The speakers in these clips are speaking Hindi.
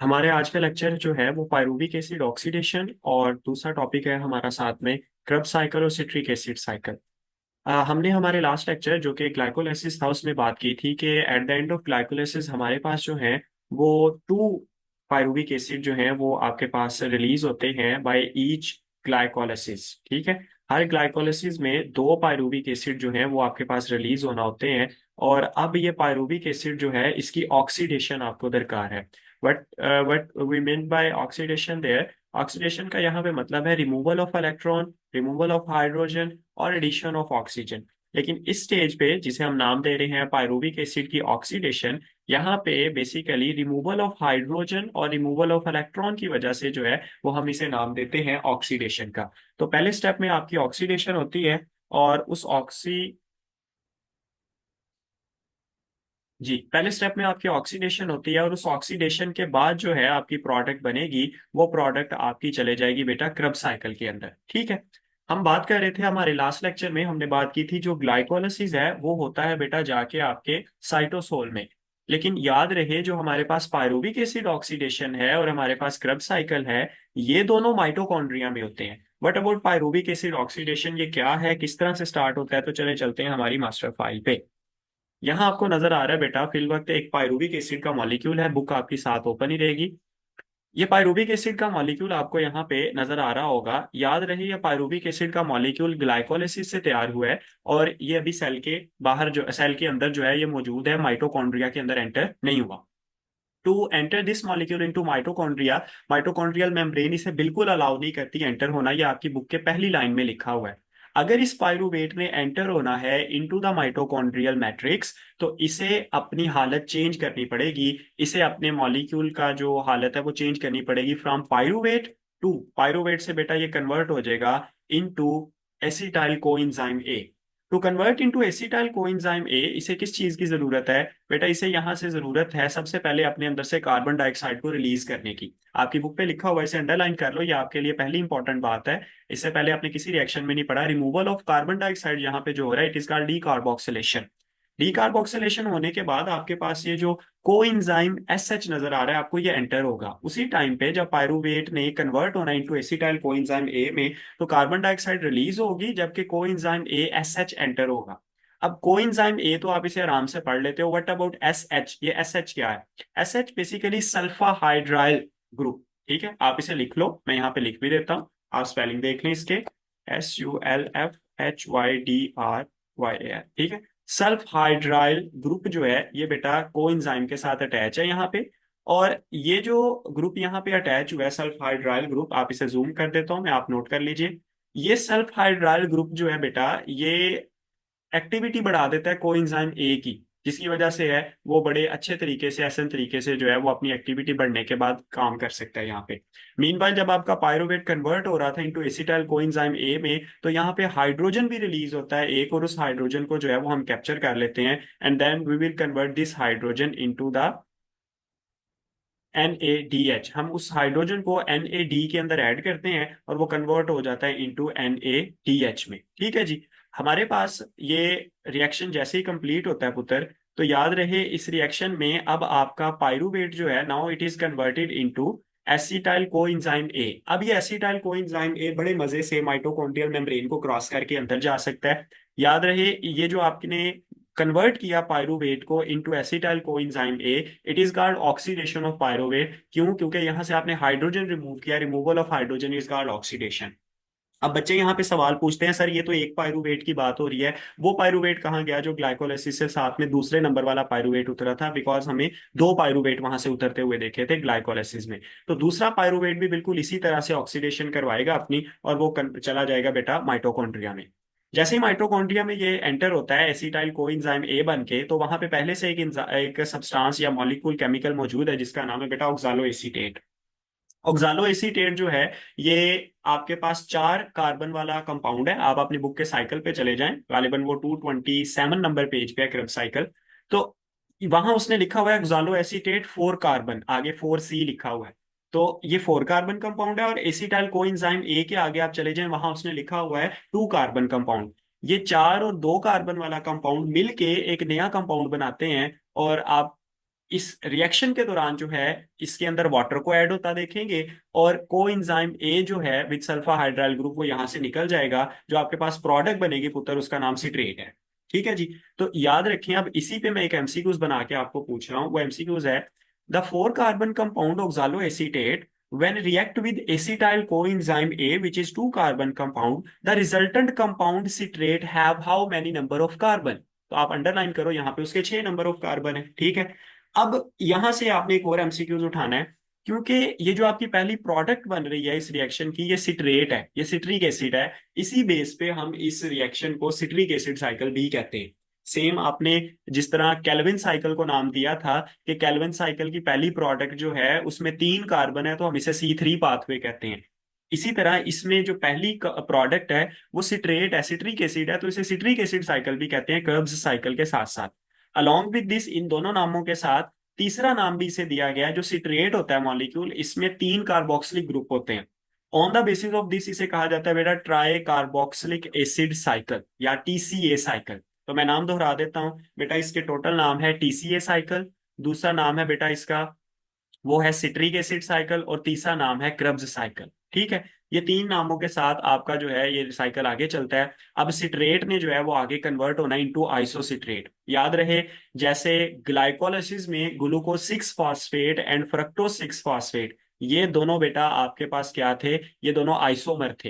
हमारे आज का लेक्चर जो है वो पायरूविक एसिड ऑक्सीडेशन और दूसरा टॉपिक है हमारा साथ में क्रब साइकिल और सिट्रिक एसिड साइकिल। हमने हमारे लास्ट लेक्चर जो कि ग्लाइकोलाइसिस था उसमें बात की थी कि at the end of glycolysis हमारे पास जो है वो टू पायरूविक एसिड जो है वो आपके पास रिलीज होते हैं बाय ईच ग्लाइकोलाइसिस। ठीक है। हर ग्लाइकोलाइसिस में दो पायरूविक एसिड जो है वो आपके पास रिलीज होना होते हैं। और अब ये पायरूविक एसिड जो है इसकी ऑक्सीडेशन आपको दरकार है। What what we mean by oxidation there, oxidation का यहाँ पे मतलब है removal of electron, removal of hydrogen और एडिशन ऑफ ऑक्सीजन। लेकिन इस स्टेज पे जिसे हम नाम दे रहे हैं पायरूविक एसिड की ऑक्सीडेशन, यहाँ पे बेसिकली रिमूवल ऑफ हाइड्रोजन और रिमूवल ऑफ इलेक्ट्रॉन की वजह से जो है वो हम इसे नाम देते हैं ऑक्सीडेशन का। तो पहले स्टेप में आपकी ऑक्सीडेशन होती है और उस ऑक्सी जी, पहले स्टेप में आपकी ऑक्सीडेशन होती है और उस ऑक्सीडेशन के बाद जो है आपकी प्रोडक्ट बनेगी, वो प्रोडक्ट आपकी चले जाएगी बेटा क्रब साइकिल के अंदर। ठीक है। हम बात कर रहे थे हमारे लास्ट लेक्चर में, हमने बात की थी जो ग्लाइकोलाइसिस है वो होता है बेटा जाके आपके साइटोसोल में। लेकिन याद रहे जो हमारे पास पायरूविक एसिड ऑक्सीडेशन है और हमारे पास क्रब साइकिल है, ये दोनों माइटोकॉन्ड्रिया में होते हैं। बट अबाउट पायरूविक एसिड ऑक्सीडेशन ये क्या है, किस तरह से स्टार्ट होता है, तो चले चलते हैं हमारी मास्टर फाइल पे। यहाँ आपको नजर आ रहा है बेटा फिल वक्त एक पायरूविक एसिड का मॉलिक्यूल है, बुक आपकी साथ ओपन ही रहेगी। ये पायरूविक एसिड का मॉलिक्यूल आपको यहाँ पे नजर आ रहा होगा। याद रहे ये पायरूविक एसिड का मॉलिक्यूल ग्लाइकोलाइसिस से तैयार हुआ है और ये अभी सेल के बाहर जो सेल के अंदर जो है ये मौजूद है, माइटोकॉन्ड्रिया के अंदर एंटर नहीं हुआ। To enter this molecule into mitochondria, mitochondrial membrane इसे बिल्कुल अलाउ नहीं करती एंटर होना, ये आपकी बुक के पहली लाइन में लिखा हुआ है। अगर इस पायरूवेट ने एंटर होना है इनटू द माइटोकॉन्ड्रियल मैट्रिक्स तो इसे अपनी हालत चेंज करनी पड़ेगी। इसे अपने मॉलिक्यूल का जो हालत है वो चेंज करनी पड़ेगी फ्रॉम पायरूवेट टू, पायरूवेट से बेटा ये कन्वर्ट हो जाएगा into acetyl coenzyme A. To convert into acetyl coenzyme A इसे किस चीज की जरूरत है बेटा, इसे यहां से जरूरत है सबसे पहले अपने अंदर से कार्बन डाइऑक्साइड को रिलीज करने की। आपकी बुक पे लिखा हुआ है, इसे अंडरलाइन कर लो, ये आपके लिए पहली इंपॉर्टेंट बात है। इससे पहले आपने किसी रिएक्शन में नहीं पढ़ा, रिमूवल ऑफ कार्बन डाइऑक्साइड यहाँ पे जो हो रहा है it is called decarboxylation. Decarboxylation होने के बाद आपके पास ये जो कोएंजाइम एस एच नजर आ रहा है आपको, ये एंटर होगा उसी टाइम पे जब पायरूवेट ने कन्वर्ट होना इनटू एसिटाइल कोएंजाइम ए में। तो कार्बन डाइऑक्साइड रिलीज होगी जबकि coenzyme A S H enter होगा। अब कोएंजाइम ए तो आप इसे आराम से पढ़ लेते हो, व्हाट अबाउट एस एच, ये एस एच क्या है? S H basically sulphydryl group. ठीक है, आप इसे लिख लो, मैं यहाँ पे लिख भी देता हूँ, आप स्पेलिंग देख लें इसके। SULFHYDRYAL। ठीक है। सल्फ हाइड्राइल ग्रुप जो है ये बेटा कोएंजाइम के साथ अटैच है यहाँ पे। और ये जो ग्रुप यहाँ पे अटैच हुआ है सल्फ हाइड्राइल ग्रुप, आप इसे जूम कर देता हूँ मैं, आप नोट कर लीजिए। ये सल्फ हाइड्राइल ग्रुप जो है बेटा ये एक्टिविटी बढ़ा देता है कोएंजाइम ए की, जिसकी वजह से है वो बड़े अच्छे तरीके से आसान तरीके से जो है वो अपनी एक्टिविटी बढ़ने के बाद काम कर सकता है यहाँ पे। मीनवाइल जब आपका पायरूवेट कन्वर्ट हो रहा था इनटू एसिटाइल कोएंजाइम ए में तो यहाँ पे हाइड्रोजन भी रिलीज होता है एक, और उस हाइड्रोजन को जो है वो हम कैप्चर कर लेते हैं and then we will convert this hydrogen into the NaDH। हम उस हाइड्रोजन को NaD के अंदर ऐड करते हैं और वो कन्वर्ट हो जाता है इनटू NaDH में। ठीक है जी। हमारे पास ये रिएक्शन जैसे ही कंप्लीट होता है पुत्र, तो याद रहे इस रिएक्शन में अब आपका पायरूवेट जो है now it is converted into acetyl coenzyme ए। अब ये एसिटाइल कोएंजाइम ए बड़े मजे से माइटोकॉन्ड्रियल मेम्ब्रेन को क्रॉस करके अंदर जा सकता है। याद रहे ये जो आपने कन्वर्ट किया पायरूवेट को into acetyl coenzyme A, it is called oxidation of pyruvate. क्यों? क्योंकि यहां से आपने हाइड्रोजन रिमूव किया, removal of hydrogen is called oxidation. अब बच्चे यहाँ पे सवाल पूछते हैं, सर ये तो एक पायरूवेट की बात हो रही है, वो पायरूवेट कहाँ गया जो ग्लाइकोलाइसिस से साथ में दूसरे नंबर वाला पायरूवेट उतरा था? बिकॉज हमें दो पायरूवेट वहां से उतरते हुए देखे थे ग्लाइकोलाइसिस में। तो दूसरा पायरूवेट भी बिल्कुल इसी तरह से ऑक्सीडेशन करवाएगा अपनी और वो चला जाएगा बेटा माइटोकॉन्ड्रिया में। जैसे ही माइटोकॉन्ड्रिया में ये एंटर होता है एसिटाइल कोएंजाइम ए बन के, तो वहां पे पहले से एक सब्सटेंस या मॉलिक्यूल केमिकल मौजूद है जिसका नाम है बेटा ऑक्सालो एसीटेट। ऑक्सालो एसीटेट जो है ये आपके पास चार कार्बन वाला कंपाउंड है। आप अपनी बुक के साइकिल पे चले जाएं, गालिबन वो 227 नंबर पेज पे है क्रब साइकिल। तो वहां उसने लिखा हुआ है ऑक्सालो एसीटेट 4 कार्बन, आगे 4C लिखा हुआ है। तो ये 4 कार्बन कंपाउंड है। और एसिटाइल कोएंजाइम ए के आगे आप चले जाएं, वहां उसने लिखा हुआ है 2 कार्बन कंपाउंड। ये 4 और 2 कार्बन वाला कंपाउंड मिलके एक नया कंपाउंड बनाते हैं। और आप इस रिएक्शन के दौरान जो है इसके अंदर वाटर को ऐड होता देखेंगे, और कोएंजाइम ए जो है विद सल्फा हाइड्राइल ग्रुप वो यहां से निकल जाएगा, जो आपके पास प्रोडक्ट बनेगी पुत्र उसका नाम सिट्रेट है। ठीक है जी। तो याद रखें, अब इसी पे मैं एक एमसीक्यूज बना के आपको पूछ रहा हूँ। वो एमसीक्यूज है, the four carbon compound oxalo acetate when react with acetyl coenzyme A, which is two carbon compound, the resultant compound citrate have how many number of carbon? तो आप अंडरलाइन करो, यहाँ पे उसके 6 नंबर ऑफ कार्बन है। ठीक है। अब यहां से आपने एक और एमसीक्यूज उठाना है, क्योंकि ये जो आपकी पहली प्रोडक्ट बन रही है इस रिएक्शन की, ये सिट्रेट है, ये सिट्रिक एसिड है। इसी बेस पे हम इस रिएक्शन को सिट्रिक एसिड साइकिल भी कहते हैं। सेम आपने जिस तरह केल्विन साइकिल को नाम दिया था कि केल्विन साइकिल की पहली प्रोडक्ट जो है उसमें 3 कार्बन है, तो हम इसे C3 पाथवे कहते हैं। इसी तरह इसमें जो पहली प्रोडक्ट है वो सिट्रेट है, सिट्रिक एसिड है, तो इसे सिट्रिक एसिड साइकिल भी कहते हैं, कर्ब्स साइकिल के साथ साथ। अलोंग विद दिस, इन दोनों नामों के साथ तीसरा नाम भी इसे दिया गया है। जो सिट्रेट होता है मॉलिक्यूल, इसमें 3 कार्बोक्सिलिक ग्रुप होते हैं। On the basis of this इसे कहा जाता है बेटा ट्राई कार्बोक्सिलिक एसिड साइकिल या TCA साइकिल। तो मैं नाम दोहरा देता हूं बेटा, इसके टोटल नाम है TCA साइकिल, दूसरा नाम है बेटा इसका वो है सिट्रिक एसिड साइकिल, और तीसरा नाम है क्रब्स साइकिल। ठीक है। ये 3 नामों के साथ आपका जो है ये साइकिल आगे चलता है। अब सिट्रेट ने जो है वो आगे कन्वर्ट होना इनटू आइसोसिट्रेट। याद रहे, जैसे ग्लाइकोलाइसिस में glucose 6 phosphate and fructose 6 phosphate, ये दोनों बेटा आपके पास क्या थे, ये दोनों आइसोमर थे।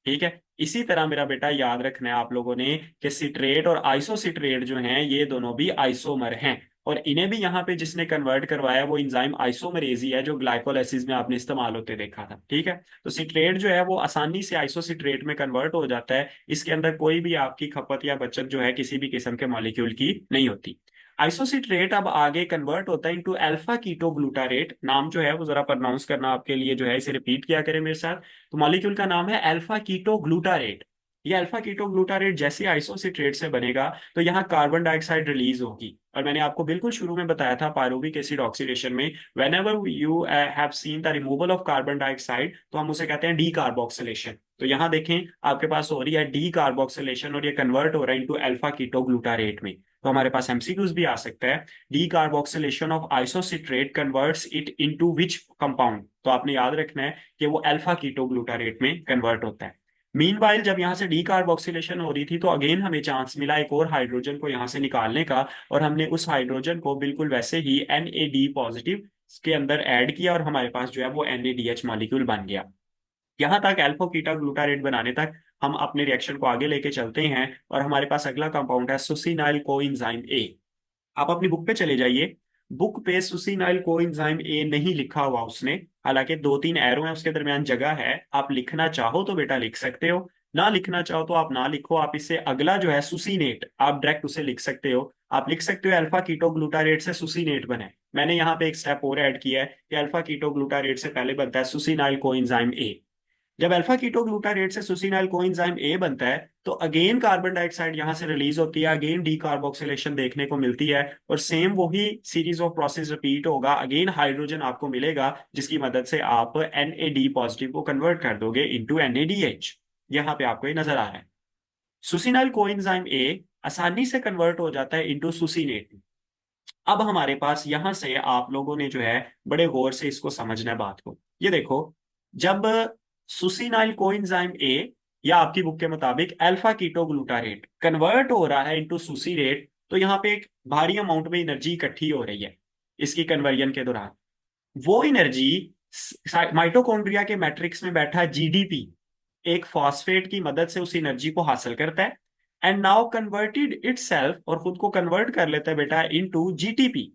ठीक है। इसी तरह मेरा बेटा याद रखना है आप लोगों ने कि सिट्रेट और आइसोसिट्रेट जो हैं ये दोनों भी आइसोमर हैं, और इन्हें भी यहाँ पे जिसने कन्वर्ट करवाया वो एंजाइम आइसोमरेज ही है, जो ग्लाइकोलाइसिस में आपने इस्तेमाल होते देखा था। ठीक है। तो सिट्रेट जो है वो आसानी से आइसोसिट्रेट में कन्वर्ट हो जाता है, इसके अंदर कोई भी आपकी खपत या बचत जो है किसी भी किस्म के मॉलिक्यूल की नहीं होती। आइसोसिट्रेट अब आगे कन्वर्ट होता है इनटू अल्फा कीटो ग्लूटारेट। नाम जो है वो जरा प्रोनाउंस करना आपके लिए जो है, इसे रिपीट किया करें मेरे साथ। तो मॉलिक्यूल का नाम है अल्फा कीटो ग्लूटारेट। ये अल्फा कीटो ग्लूटारेट जैसे आइसोसिट्रेट से बनेगा तो यहाँ कार्बन डाइऑक्साइड रिलीज होगी, और मैंने आपको बिल्कुल शुरू में बताया था पायरुविक एसिड ऑक्सीडेशन में, when ever you have seen the removal of carbon dioxide तो हम उसे कहते हैं डी कार्बोक्सिलेशन। तो यहाँ देखें आपके पास हो रही है डी कार्बोक्सिलेशन, और ये कन्वर्ट हो रहा है इनटू अल्फा कीटो ग्लूटारेट में। तो हमारे पास एमसीक्यूज भी आ सकता है, D carboxylation of isocitrate converts it into which compound. तो आपने याद रखना है कि वो अल्फा कीटो ग्लूटारेट में कन्वर्ट होता है। मीनवाइल जब यहाँ से डीकार्बोक्सिलेशन हो रही थी तो अगेन हमें चांस मिला एक और हाइड्रोजन को यहाँ से निकालने का, और हमने उस हाइड्रोजन को बिल्कुल वैसे ही NAD पॉजिटिव के अंदर ऐड किया, और हमारे पास जो है वो NADH मॉलिक्यूल बन गया। यहाँ तक एल्फो कीटा ग्लूटारेट बनाने तक हम अपने रिएक्शन को आगे लेके चलते हैं, और हमारे पास अगला कंपाउंड है सुसिनाइल कोएंजाइम ए। आप अपनी बुक पे चले जाइए, बुक पे सुसिनाइल कोएंजाइम ए नहीं लिखा हुआ उसने, हालांकि 2-3 एरो है उसके दरमियान जगह है, आप लिखना चाहो तो बेटा लिख सकते हो, ना लिखना चाहो तो आप ना लिखो। आप इसे अगला जो है सुसीनेट आप डायरेक्ट उसे लिख सकते हो। आप लिख सकते हो अल्फा कीटो ग्लूटारेट से सुसीनेट बने। मैंने यहाँ पे एक स्टेप और ऐड किया है कि अल्फा कीटो ग्लूटारेट से पहले बनता है सुसिनाइल कोएंजाइम ए। जब अल्फा कीटो ग्लूटारेट से सुसिनाइल कोएंजाइम ए बनता है तो अगेन कार्बन डाइऑक्साइड यहां से रिलीज होती है, अगेन डीकार्बोक्सिलेशन देखने को मिलती है, और सेम वही सीरीज ऑफ प्रोसेस रिपीट होगा। अगेन हाइड्रोजन आपको मिलेगा जिसकी मदद से आप NAD पॉजिटिव को कन्वर्ट कर दोगे इनटू NADH। यहाँ पे आपको ये नजर आ रहा है। सुसिनाइल कोएंजाइम ए आसानी से कन्वर्ट हो जाता है इनटू सुसिनेट। अब हमारे पास यहां से आप लोगों ने जो है बड़े गौर से इसको समझना है बात को। ये देखो, जब सुसिनाइल कोएंजाइम ए या आपकी बुक के मुताबिक अल्फा कीटोग्लूटारेट कन्वर्ट हो रहा है इनटू सुसीरेट, तो यहाँ पे एक भारी अमाउंट में एनर्जी इकट्ठी हो रही है इसकी कन्वर्जन के दौरान। वो एनर्जी माइटोकॉन्ड्रिया के मैट्रिक्स में बैठा GDP एक फॉस्फेट की मदद से उस एनर्जी को हासिल करता है, एंड नाउ कन्वर्टेड इटसेल्फ, और खुद को कन्वर्ट कर लेता है बेटा इनटू GTP।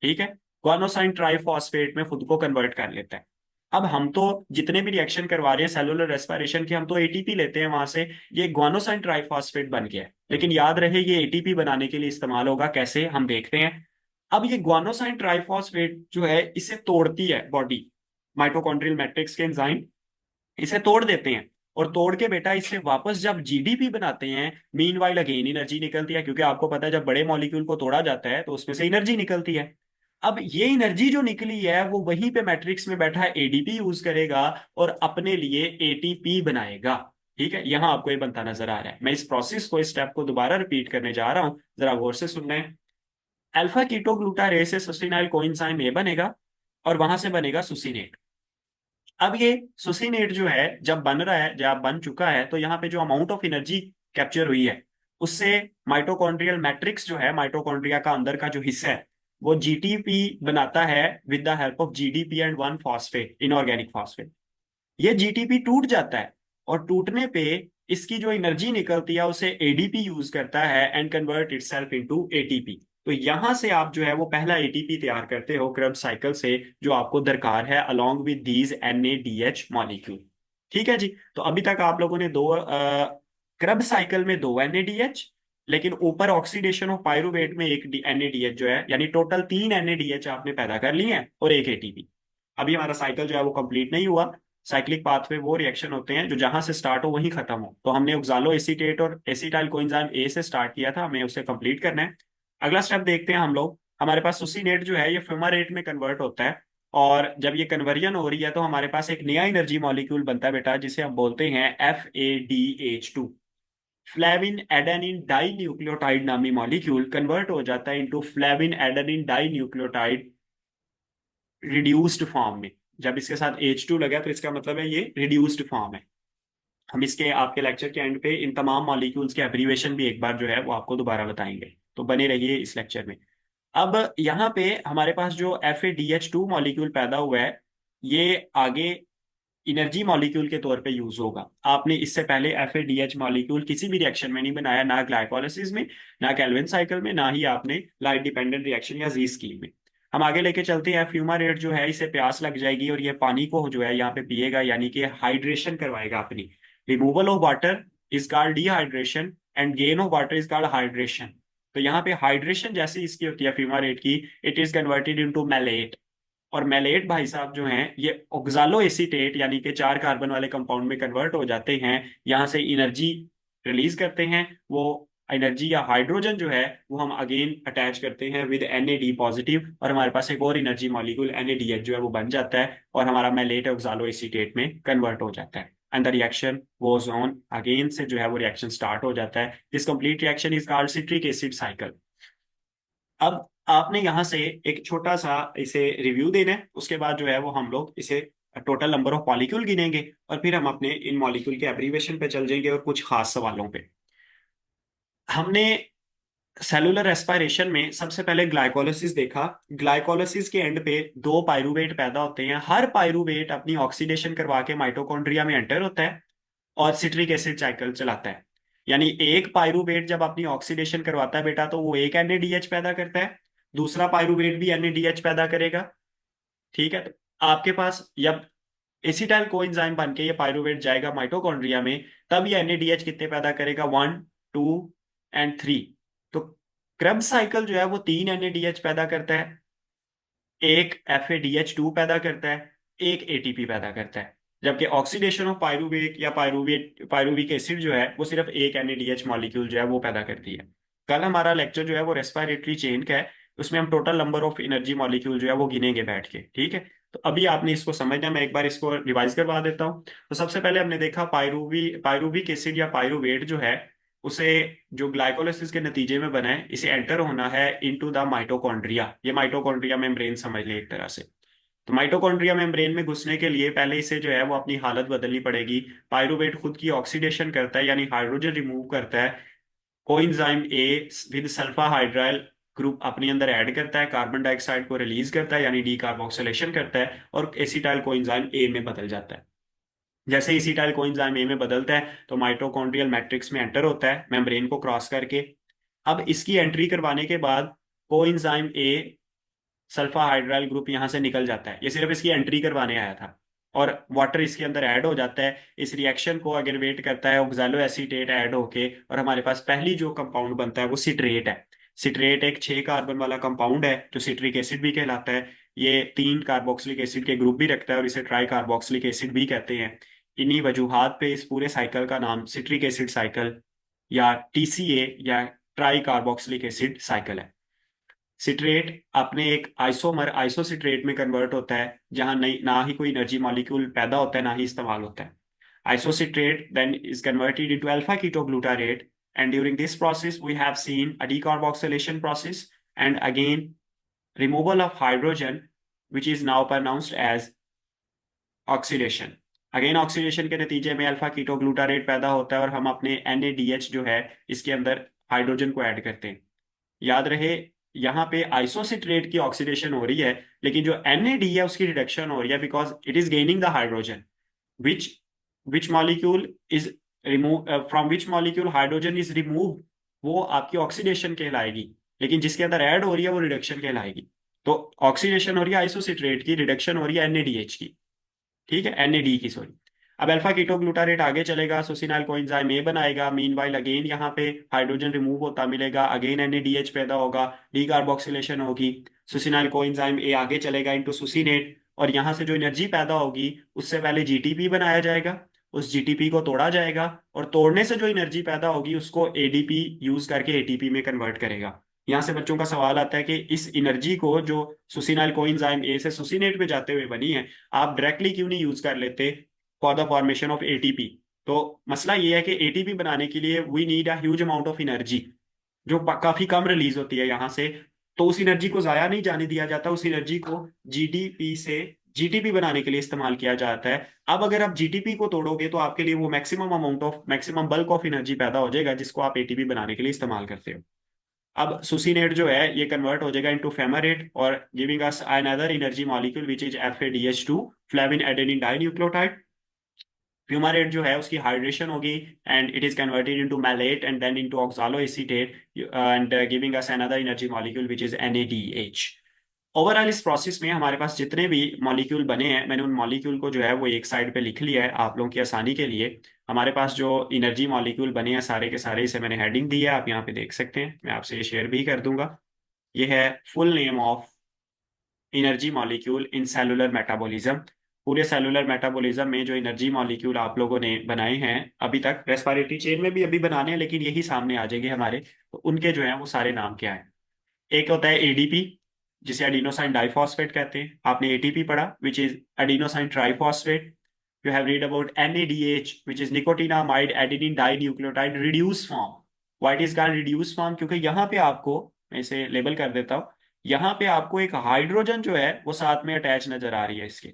ठीक है। ग्वानोसाइन ट्राइफॉस्फेट में खुद को कन्वर्ट कर लेता है। अब हम तो जितने भी रिएक्शन करवा रहे हैं सेलुलर रेस्पिरेशन के, हम तो ATP लेते हैं वहां से, ये ग्वानोसाइन ट्राइफॉस्फेट बन गया है। लेकिन याद रहे ये ATP बनाने के लिए इस्तेमाल होगा, कैसे हम देखते हैं। अब ये ग्वानोसाइन ट्राइफॉस्फेट जो है इसे तोड़ती है बॉडी, माइटोकॉन्ड्रियल मैट्रिक्स के एंजाइम इसे तोड़ देते हैं, और तोड़ के बेटा इसे वापस जब GDP बनाते हैं, मीनवाइल अगेन एनर्जी निकलती है, क्योंकि आपको पता है जब बड़े मॉलिक्यूल को तोड़ा जाता है तो उसमें से एनर्जी निकलती है। अब ये एनर्जी जो निकली है वो वहीं पे मैट्रिक्स में बैठा ADP यूज करेगा और अपने लिए ATP बनाएगा। ठीक है। यहां आपको ये बनता नजर आ रहा है। मैं इस प्रोसेस को, इस स्टेप को दोबारा रिपीट करने जा रहा हूं, जरा गौर से सुनना है। अल्फा कीटोग्लूटारेट से सुसिनाइल कोएंजाइम ए बनेगा और वहां से बनेगा सुसिनेट। अब ये सुसिनेट जो है जब बन रहा है, जब बन चुका है, तो यहाँ पे जो अमाउंट ऑफ एनर्जी कैप्चर हुई है उससे माइटोकॉन्ड्रियल मैट्रिक्स जो है, माइटोकॉन्ड्रिया का अंदर का जो हिस्सा है, वो जीटीपी बनाता है with the help of GDP and one phosphate, inorganic phosphate. ये जीटीपी टूट जाता है और टूटने पे इसकी जो एनर्जी निकलती है उसे एडीपी यूज करता है and convert itself into ATP. तो यहां से आप जो है वो पहला एटीपी तैयार करते हो क्रब साइकिल से, जो आपको दरकार है along with these NADH molecule. ठीक है जी। तो अभी तक आप लोगों ने दो क्रब साइकिल में दो NADH, लेकिन ऊपर ऑक्सीडेशन ऑफ पायरुवेट में एक NADH जो है, यानी टोटल तीन NADH आपने पैदा कर लिए हैं और एक एटीपी। अभी हमारा साइकिल जो है वो कंप्लीट नहीं हुआ। साइक्लिक पाथवे वो रिएक्शन होते हैं जो जहां से स्टार्ट हो वहीं खत्म हो। तो हमने ऑक्सालो एसीटेट और एसिटाइल कोएंजाइम ए से स्टार्ट किया था, हमें उसे कंप्लीट करना है। अगला स्टेप देखते हैं हम लोग। हमारे पास सुसिनेट जो है ये फ्यूमारेट में कन्वर्ट होता है, और जब ये कन्वर्जन हो रही है तो हमारे पास एक नया एनर्जी मॉलिक्यूल बनता है बेटा, जिसे हम बोलते हैं FADH2। Flavin adenine dinucleotide नामी मॉलिक्यूल कन्वर्ट हो जाता है into flavin adenine dinucleotide reduced form में। जब इसके साथ H2 लगा तो इसका मतलब है ये रिड्यूस्ड फॉर्म है। हम इसके आपके लेक्चर के एंड पे इन तमाम मॉलिक्यूल्स के एब्रीवेशन भी एक बार जो है वो आपको दोबारा बताएंगे, तो बने रहिए इस लेक्चर में। अब यहाँ पे हमारे पास जो FADH2 मॉलिक्यूल पैदा हुआ है, ये आगे इनर्जी मॉलिक्यूल के तौर पे यूज होगा। आपने इससे पहले FADH मॉलिक्यूल किसी भी रिएक्शन में नहीं बनाया, ना ग्लाइकोलाइसिस में, ना कैल्विन साइकिल में, ना ही आपने लाइट डिपेंडेंट रिएक्शन या जी स्कीम में। हम आगे लेके चलते हैं। फ्यूमारेट जो है इसे प्यास लग जाएगी और ये पानी को जो है यहाँ पे पिएगा, यानी कि हाइड्रेशन करवाएगा अपनी। Removal of water is called dehydration and gain of water is called hydration. तो यहाँ पे हाइड्रेशन जैसी इसकी होती है फ्यूमारेट की, it is converted into malate. और मैलेट भाई साहब जो हैं ये ऑक्सालो एसीटेट यानी कि चार कार्बन वाले कंपाउंड में कन्वर्ट हो जाते हैं, यहाँ से एनर्जी रिलीज करते हैं। वो एनर्जी या हाइड्रोजन जो है वो हम अगेन अटैच करते हैं विद NAD पॉजिटिव, और हमारे पास एक और एनर्जी मॉलिक्यूल NADH जो है वो बन जाता है, और हमारा मैलेट ऑक्सालो एसीटेट में कन्वर्ट हो जाता है। And the reaction goes on again, से जो है वो रिएक्शन स्टार्ट हो जाता है। This complete reaction is called citric acid cycle. अब आपने यहां से एक छोटा सा इसे रिव्यू देना है, उसके बाद जो है वो हम लोग इसे टोटल नंबर ऑफ मॉलिक्यूल गिनेंगे, और फिर हम अपने इन मॉलिक्यूल के एब्रीवेशन पे चल जाएंगे और कुछ खास सवालों पे। हमने सेलुलर रेस्पिरेशन में सबसे पहले ग्लाइकोलाइसिस देखा। ग्लाइकोलाइसिस के एंड पे दो पायरुवेट पैदा होते हैं। हर पायरुवेट अपनी ऑक्सीडेशन करवा के माइटोकॉन्ड्रिया में एंटर होता है और सिट्रिक एसिड साइकिल चलाता है। यानी एक पायरुवेट जब अपनी ऑक्सीडेशन करवाता है बेटा, तो वो एक NADH पैदा करता है, दूसरा पायरुवेट भी NADH पैदा करेगा। ठीक है। तो आपके पास जब एसिटाइल कोएंजाइम बन के ये पायरुवेट जाएगा माइटोकॉन्ड्रिया में, तब ये NADH कितने पैदा करेगा, 1 2 एंड 3। तो क्रब साइकिल जो है वो तीन NADH पैदा करता है, एक FADH2 पैदा करता है, एक ATP पैदा करता है। जबकि ऑक्सीडेशन ऑफ पायरुवेट या पायरुविक एसिड जो है वो सिर्फ एक NADH मॉलिक्यूल जो है वो पैदा करती है। कल हमारा लेक्चर जो है वो रेस्पिरेटरी चेन का है, उसमें हम total number of energy molecule जो है वो गिनेंगे बैठ के। ठीक है। तो अभी आपने इसको समझना, मैं एक बार इसको रिवाइज करवा देता हूँ। तो सबसे पहले हमने देखा पायरुविक एसिड या पायरुवेट जो है उसे, जो ग्लाइकोलाइसिस के नतीजे में बना है, इसे एंटर होना है इनटू द माइटोकॉन्ड्रिया। ये माइटोकॉन्ड्रिया मेम्ब्रेन समझ ले एक तरह से। तो माइटोकॉन्ड्रिया मेम्ब्रेन में घुसने के लिए पहले इसे जो है वो अपनी हालत बदलनी पड़ेगी। पायरुवेट खुद की ऑक्सीडेशन करता है, यानी हाइड्रोजन रिमूव करता है। Coenzyme A with sulphydryl group अपने अंदर ऐड करता है, कार्बन डाइऑक्साइड को रिलीज करता है यानी डीकार्बोक्सिलेशन करता है, और एसिटाइल कोएंजाइम ए में बदल जाता है। जैसे एसिटाइल कोएंजाइम ए में बदलता है तो माइटोकॉन्ड्रियल मैट्रिक्स में एंटर होता है मेम्ब्रेन को क्रॉस करके। अब इसकी एंट्री करवाने के बाद coenzyme A sulpha hydryl group यहाँ से निकल जाता है, ये सिर्फ इसकी एंट्री करवाने आया था, और वाटर इसके अंदर ऐड हो जाता है। इस रिएक्शन को एग्रीवेट करता है ऑक्सैलो एसीटेट ऐड होके, और हमारे पास पहली जो कंपाउंड बनता है वो सिट्रेट है। सिट्रेट एक 6 कार्बन वाला कंपाउंड है जो सिट्रिक एसिड भी कहलाता है। ये 3 कार्बोक्सिलिक एसिड के ग्रुप भी रखता है और इसे ट्राई कार्बोक्सिलिक एसिड भी कहते हैं। इन्हीं वजूहात पे इस पूरे साइकिल का नाम सिट्रिक एसिड साइकिल या TCA या ट्राई कार्बोक्सिलिक एसिड साइकिल है। सिट्रेट अपने एक आइसोमर आइसोसिट्रेट में कन्वर्ट होता है, जहां नहीं ना ही कोई एनर्जी मॉलिक्यूल पैदा होता है ना ही इस्तेमाल होता है। Isocitrate then is converted into alpha ketoglutarate, and during this process we have seen a decarboxylation process, and again removal of hydrogen, which is now pronounced as oxidation. Again oxidation के नतीजे में अल्फा कीटोग्लूटारेट पैदा होता है और हम अपने NaDH जो है इसके अंदर हाइड्रोजन को ऐड करते हैं। याद रहे, यहाँ पे आइसोसिट्रेट की ऑक्सीडेशन हो रही है, लेकिन जो NAD है उसकी रिडक्शन हो रही है, because it is gaining the hydrogen. Which which molecule is remove from which molecule hydrogen is remove, वो आपकी ऑक्सीडेशन कहलाएगी, लेकिन जिसके अंदर ऐड हो रही है वो रिडक्शन कहलाएगी। तो ऑक्सीडेशन हो रही है आइसोसिट्रेट की, रिडक्शन हो रही है NADH की, ठीक है, NAD की, सॉरी। अब अल्फा कीटोग्लूटारेट आगे चलेगा, सुसिनाइल कोएंजाइम ए बनाएगा, मीनवाइल अगेन यहाँ पे हाइड्रोजन रिमूव होता मिलेगा, अगेन NADH पैदा होगा, डीकार्बोक्सिलेशन होगी, सुसिनाइल कोएंजाइम ए आगे चलेगा इनटू सुसिनेट, और यहाँ से जो एनर्जी पैदा होगी उससे पहले GTP बनाया जाएगा, उस GTP को तोड़ा जाएगा, और तोड़ने से जो एनर्जी पैदा होगी उसको ADP यूज करके ATP में कन्वर्ट करेगा। यहाँ से बच्चों का सवाल आता है कि इस एनर्जी को जो सुसिनाइल कोएंजाइम ए से सुसिनेट में जाते हुए बनी है, आप डायरेक्टली क्यों नहीं यूज कर लेते for the formation of ATP। तो मसला ये है कि ATP बनाने के लिए we need a huge amount of energy, जो काफी कम रिलीज होती है यहाँ से। तो उस एनर्जी को जाया नहीं जाने दिया जाता, उस एनर्जी को GDP से GTP बनाने के लिए इस्तेमाल किया जाता है। अब अगर आप GTP को तोड़ोगे तो आपके लिए वो मैक्सिमम बल्क ऑफ एनर्जी पैदा हो जाएगा, जिसको आप ATP बनाने के लिए इस्तेमाल करते हो। अब सुसीनेट जो है ये कन्वर्ट हो जाएगा इनटू फेमरेट और giving us another energy molecule which is FADH2, flavin adenine dinucleotide. Fumarate जो है उसकी हाइड्रेशन होगी and it is converted into malate and then into oxaloacetate and giving us another energy molecule which is NADH। Overall इस प्रोसेस में हमारे पास जितने भी मॉलिक्यूल बने हैं, मैंने उन मॉलिक्यूल को जो है वो एक साइड पे लिख लिया है आप लोगों की आसानी के लिए। हमारे पास जो एनर्जी मॉलिक्यूल बने हैं सारे के सारे, इसे मैंने हेडिंग दी है, आप यहाँ पे देख सकते हैं, मैं आपसे ये शेयर भी कर दूंगा। ये है full name of energy molecule in cellular metabolism. पूरे सेलुलर मेटाबॉलिज्म में जो एनर्जी मॉलिक्यूल आप लोगों ने बनाए हैं अभी तक, रेस्पिरेटरी चेन में भी अभी बनाने हैं लेकिन यही सामने आ जाएंगे हमारे, तो उनके जो है वो सारे नाम क्या है। एक होता है ADP, जिसे एडिनोसाइन डाइफॉस्फेट कहते हैं। आपने ATP पढ़ा, which is adenosine triphosphate. You have read about NADH, which is nicotinamide adenine dinucleotide reduce form. What is called reduce form, क्योंकि यहाँ पे आपको, मैं इसे लेबल कर देता हूँ, यहाँ पे आपको एक हाइड्रोजन जो है वो साथ में अटैच नजर आ रही है इसके।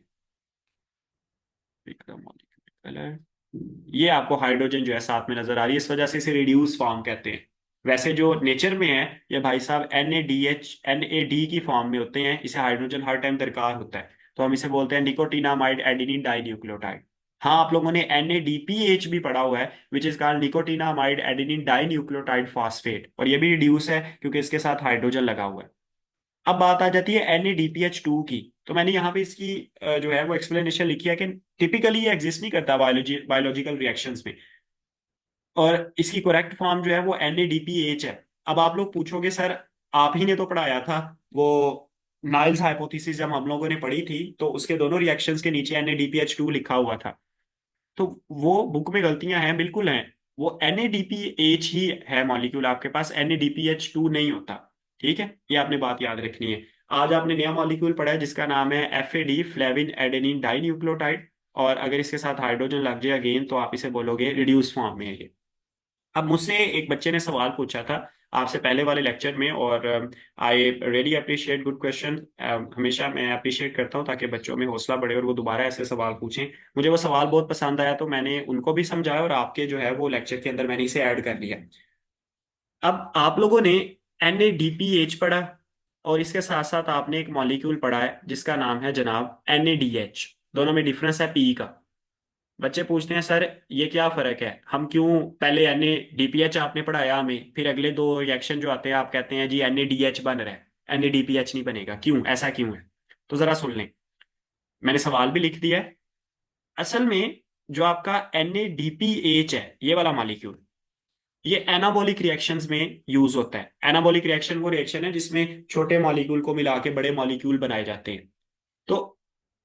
ये आपको हाइड्रोजन जो है साथ में नजर आ रही है, इस वजह से इसे रिड्यूस फॉर्म कहते हैं। वैसे जो नेचर में है ये भाई साहब NAD की फॉर्म में होते हैं, इसे हाइड्रोजन हर टाइम दरकार होता है, तो हम इसे बोलते हैं निकोटिनामाइड एडेनिन डाइन्यूक्लियोटाइड। हाँ, आप लोगों ने NADPH भी पढ़ा हुआ है, which is called nicotinamide adenine dinucleotide phosphate, और ये भी रिड्यूस है क्योंकि इसके साथ हाइड्रोजन लगा हुआ है। अब बात आ जाती है NADPH2 की। तो मैंने यहाँ पे इसकी जो है वो एक्सप्लेनेशन लिखी है कि टिपिकली ये एग्जिस्ट नहीं करता बायोलॉजिकल रिएक्शंस में, और इसकी करेक्ट फॉर्म जो है वो NADPH है। अब आप लोग पूछोगे सर आप ही ने तो पढ़ाया था वो नाइल्स हाइपोथेसिस, जब हम लोगों ने पढ़ी थी तो उसके दोनों रिएक्शंस के नीचे NADPH2 लिखा हुआ था। तो वो बुक में गलतियां हैं, बिल्कुल हैं। वो NADPH ही है मॉलिक्यूल, आपके पास NADPH2 नहीं होता। ठीक है, ये आपने बात याद रखनी है। आज आपने नया मॉलिक्यूल पढ़ा है जिसका नाम है FAD, फ्लेविन एडेनिन डाइन्यूक्लियोटाइड, और अगर इसके साथ हाइड्रोजन लग जाए अगेन तो आप इसे बोलोगे रिड्यूस फॉर्म में है ये। अब मुझसे एक बच्चे ने सवाल पूछा था आपसे पहले वाले लेक्चर में, और I really appreciate good question. हमेशा मैं अप्रिशिएट करता हूँ ताकि बच्चों में हौसला बढ़े और वो दोबारा ऐसे सवाल पूछें। मुझे वो सवाल बहुत पसंद आया तो मैंने उनको भी समझाया, और आपके जो है वो लेक्चर के अंदर मैंने इसे ऐड कर लिया। अब आप लोगों ने NADPH पढ़ा, और इसके साथ साथ आपने एक मॉलिक्यूल पढ़ा है जिसका नाम है जनाब NADH। दोनों में डिफरेंस है P का। बच्चे पूछते हैं सर ये क्या फर्क है, हम क्यों पहले NADPH आपने पढ़ाया हमें, फिर अगले दो रिएक्शन जो आते हैं आप कहते हैं जी NADH बन रहा है, NADPH नहीं बनेगा, क्यों, ऐसा क्यों है। तो जरा सुन लें, मैंने सवाल भी लिख दिया है। असल में जो आपका NADPH है ये वाला मॉलिक्यूल, ये एनाबॉलिक रिएक्शंस में यूज होता है। एनाबॉलिक रिएक्शन वो रिएक्शन है जिसमें छोटे मॉलिक्यूल को मिला के बड़े मॉलिक्यूल बनाए जाते हैं। तो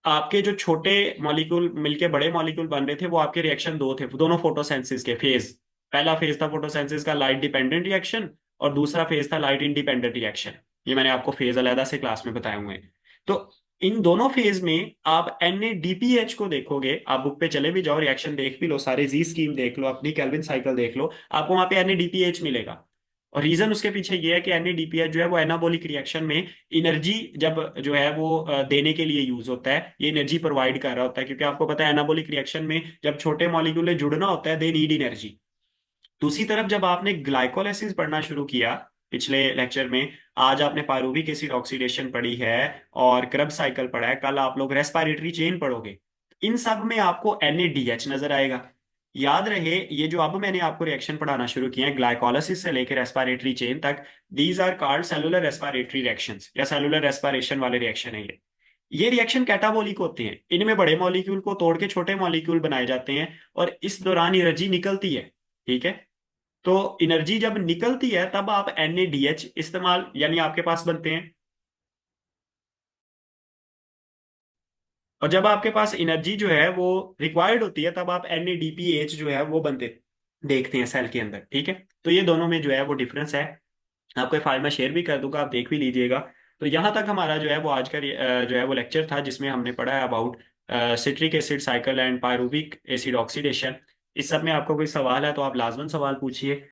आपके जो छोटे मॉलिक्यूल मिलके बड़े मॉलिक्यूल बन रहे थे वो आपके रिएक्शन दो थे, दोनों फोटोसिंथेसिस के फेज। पहला फेज था फोटोसिंथेसिस का लाइट डिपेंडेंट रिएक्शन, और दूसरा फेज था लाइट इंडिपेंडेंट रिएक्शन। ये मैंने आपको फेज अलग से क्लास में बताए हुए हैं। तो इन दोनों फेज में आप NADPH को देखोगे, आप बुक पे चले भी जाओ, रिएक्शन देख भी लो, सारे जी स्कीम देख लो, अपनी केल्विन साइकिल देख लो, आपको वहां पे NADPH मिलेगा। और रीजन उसके पीछे ये है कि NADPH जो है वो एनाबॉलिक रिएक्शन में एनर्जी जब जो है वो देने के लिए यूज होता है, ये एनर्जी प्रोवाइड कर रहा होता है, क्योंकि आपको पता है एनाबॉलिक रिएक्शन में जब छोटे मॉलिक्यूल जुड़ना होता है दे नीड एनर्जी। दूसरी तरफ जब आपने ग्लाइकोलाइसिस पढ़ना शुरू किया पिछले लेक्चर में, आज आपने पायरुविक एसिड ऑक्सीडेशन पढ़ी है और क्रेब्स साइकिल पढ़ा है, कल आप लोग रेस्पिरेटरी चेन पढ़ोगे, इन सब में आपको NADH नजर आएगा। याद रहे ये जो अब मैंने आपको रिएक्शन पढ़ाना शुरू किए हैं ग्लाइकोलाइसिस से लेकर रेस्पिरेटरी चेन तक, these are called cellular respiratory reactions या सेलुलर रेस्पिरेशन वाले रिएक्शन है ये रिएक्शन कैटाबोलिक होते हैं, इनमें बड़े मॉलिक्यूल को तोड़ के छोटे मॉलिक्यूल बनाए जाते हैं और इस दौरान एनर्जी निकलती है। ठीक है, तो एनर्जी जब निकलती है तब आप NADH इस्तेमाल यानी आपके पास बनते हैं, और जब आपके पास एनर्जी जो है वो रिक्वायर्ड होती है तब आप NADPH जो है वो बनते देखते हैं सेल के अंदर। ठीक है, तो ये दोनों में जो है वो डिफरेंस है। आपको फाइल में शेयर भी कर दूंगा, आप देख भी लीजिएगा। तो यहाँ तक हमारा जो है वो आज का जो है वो लेक्चर था, जिसमें हमने पढ़ा है about citric acid cycle and pyruvic acid oxidation. इस सब में आपको कोई सवाल है तो आप लाजमन सवाल पूछिए।